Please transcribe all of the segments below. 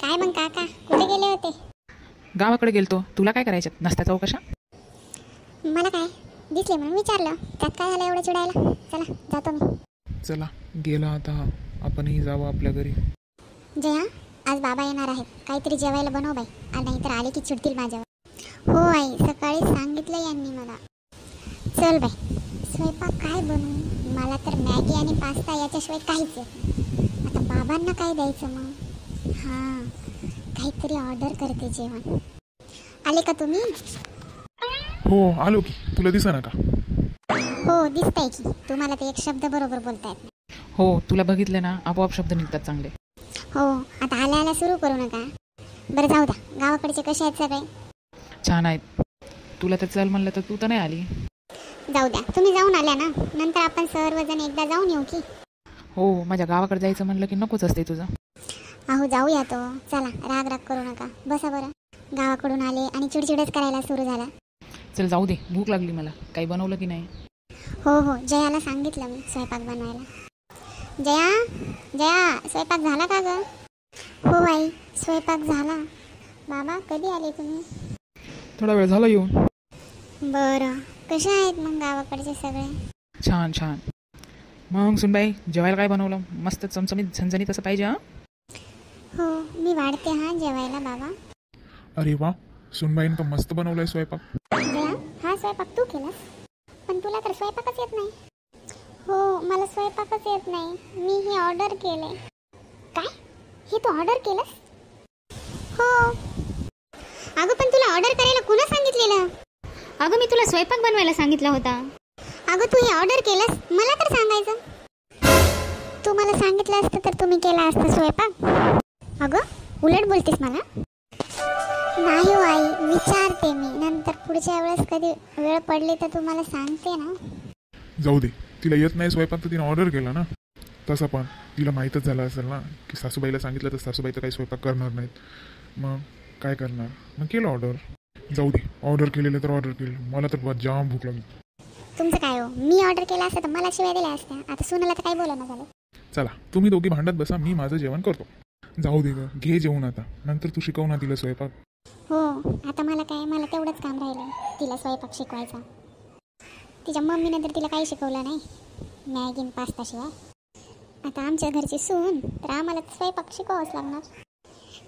काय मग काका कुठे गेले होते? गावाकडे गेलतो. तुला काय करायचं? नाश्ता चौकशा? मला काय दिसले म्हणून विचारलं. त्यात काय झालं एवढं चिडायला? चला जातो मी. चला गेला आता, आपणही जावं आपल्या घरी. जया, आज बाबा येणार आहेत. काहीतरी जेवायला बनव बाई, आणि नाहीतर आले की चिडतील माझ्यावर. हो आई, सकाळी सांगितलं यांनी मला. चल बाई, स्वयंपाक काय बनवू? मला तर मॅगी आणि पास्ता याच्याशिवाय काहीच येत नाही. आता बाबांना काय द्यायचं मग? हां, काहीतरी ऑर्डर करते जेवण. आले का तुम्ही? हो आलो की. तुला दिसेना का? हो दिसतंय की. तुम्हाला ते एक शब्द बरोबर बोलता येत नाही. हो, तुला बघितलं ना, आपोआप शब्द निघतात चांगले. हो, आता आल्या आल्या सुरू करू नका. बरं जाऊ द्या, गावाकडचे कसे आहेत सगळे? छान आहेत. तुला तर चल म्हणलं तर तू तर नाही आली. जाऊ द्या, तुम्ही जाऊन आल्या ना, नंतर आपण सर्वजण एकदा जाऊन येऊ की. हो, माझ्या गावाकडे जायचं म्हणलं की नकोच असते तुझं. अहो जाऊया तो. चला, राग राग करू नका. बसा बरं. गावाकडून आले आणि चिडचिडच करायला सुरू झाला. चल जाऊ दे, भूक लागली मला. काही बनवलं की नाही? हो हो, जयाला सांगितलं मी स्वयंपाक बनवायला. जया, जया, स्वयंपाक झाला का ग? हो आई, स्वयंपाक झाला. बाबा कधी आले तुम्ही? थोडा वेळ झाला येऊन. बरं, कसे आहेत मग गावाकडचे सगळे? छान छान. मग सुनबाई, जेवायला काय बनवलं? मस्त चमचमीत झणझणीत असं पाहिजे. हां हो, मी वाढते हां जेवायला बाबा. अरे वा, सुनबाईनं तर मस्त बनवलाय स्वयंपाक. जया, हा स्वयंपाक तू केलास? पण तुला तर स्वयंपाकच येत नाही. हो, मला स्वयंपाकच येत नाही. मी हे ऑर्डर केले. काय? हे तू ऑर्डर केलंस? हो. अगं पण तुला ऑर्डर करायला कोणा सांगितलेलं? अगं मी तुला स्वयंपाक बनवायला सांगितला होता. अगं तू हे ऑर्डर केलंस, मला तर सांगायचं. तू मला सांगितलं असतं तर तुम्ही केला असता स्वयंपाक. अगं उलट बोलतेस मला. नाही हो आई, विचारते मी. नंतर पुढच्या वेळेस कधी वेळ पडली तर तुम्हाला सांगते ना. जाऊ दे, तिला येत नाही स्वयंपाक तर तिने ऑर्डर केला ना. तसं पण तिला माहीतच झालं असेल ना की सासूबाईला सांगितलं तर सासूबाई तर काही स्वयंपाक करणार नाहीत. मग काय करणार? मग केलं ऑर्डर. जाऊ दे, ऑर्डर केलेलं तर ऑर्डर केलं. मला तर जाम भूक लागली. तुमचं काय हो, मी ऑर्डर केला असतं तर मला शिवाय दिल्या असत्या. आता सुनाला तर काय बोलणं झालं. चला तुम्ही दोघी भांडत बसा, मी माझं जेवण करतो. जाऊ दे ग, घे जेवून आता. नंतर तू शिकव ना तिला स्वयंपाक. हो, आता मला काय, मला तेवढंच काम राहिलं तिला स्वयंपाक शिकवायचा. तिच्या मम्मीने तर तिला काही शिकवलं नाही, मॅगी आणि पास्ता शिवाय. आता आमच्या घरची सून तर आम्हाला स्वयंपाक शिकवावंच लागणार.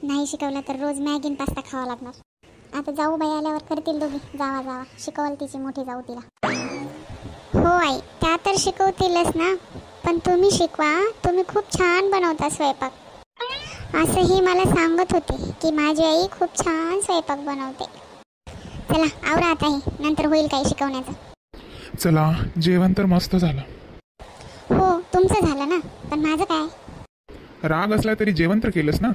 नाही शिकवलं तर रोज मॅगी आणि पास्ता खावा लागणार. आता जाऊ बाई आल्यावर करतील दोघी. जावा जावा, शिकवाल तिची मोठी जाऊ तिला. हो आई, त्या तर शिकवतीलच ना, पण तुम्ही शिकवा. तुम्ही खूप छान बनवता स्वयंपाक. असंही मला सांगत होते की माझी आई खूप छान स्वयंपाक बनवते. चला आवरा आता, हे नंतर होईल काही शिकवण्याचं. चला, जेवण तर मस्त झालं. हो, तुमचं झालं ना, पण माझं काय? राग असला तरी जेवण तर केलंस ना.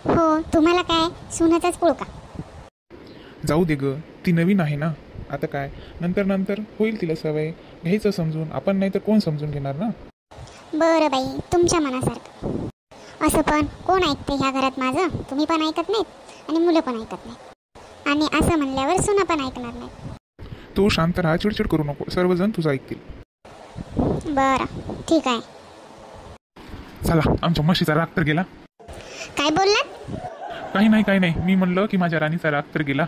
हो, तुम्हाला काय सुनाचाच पुळका. जाऊ दे ग, ती नवीन आहे ना. आता काय, नंतर नंतर होईल तिला सवय. घ्यायचं समजून. आपण नाही तर कोण समजून घेणार ना. बरं बाई, तुमच्या मनासारखं. असं पण कोण ऐकते ह्या घरात माझं? तुम्ही पण ऐकत नाहीत आणि मुलं पण ऐकत नाहीत. आणि असं म्हणल्यावर सुना पण ऐकणार नाही. तू शांत राहा, चिडचिड करू नको. सर्वजण तुझं ऐकतील. बरं ठीक आहे. चला, आमच्या म्हशीचा राग तर गेला. काय बोललात? काही नाही काही नाही, मी म्हणलं की माझ्या राणीचा राग तर गेला.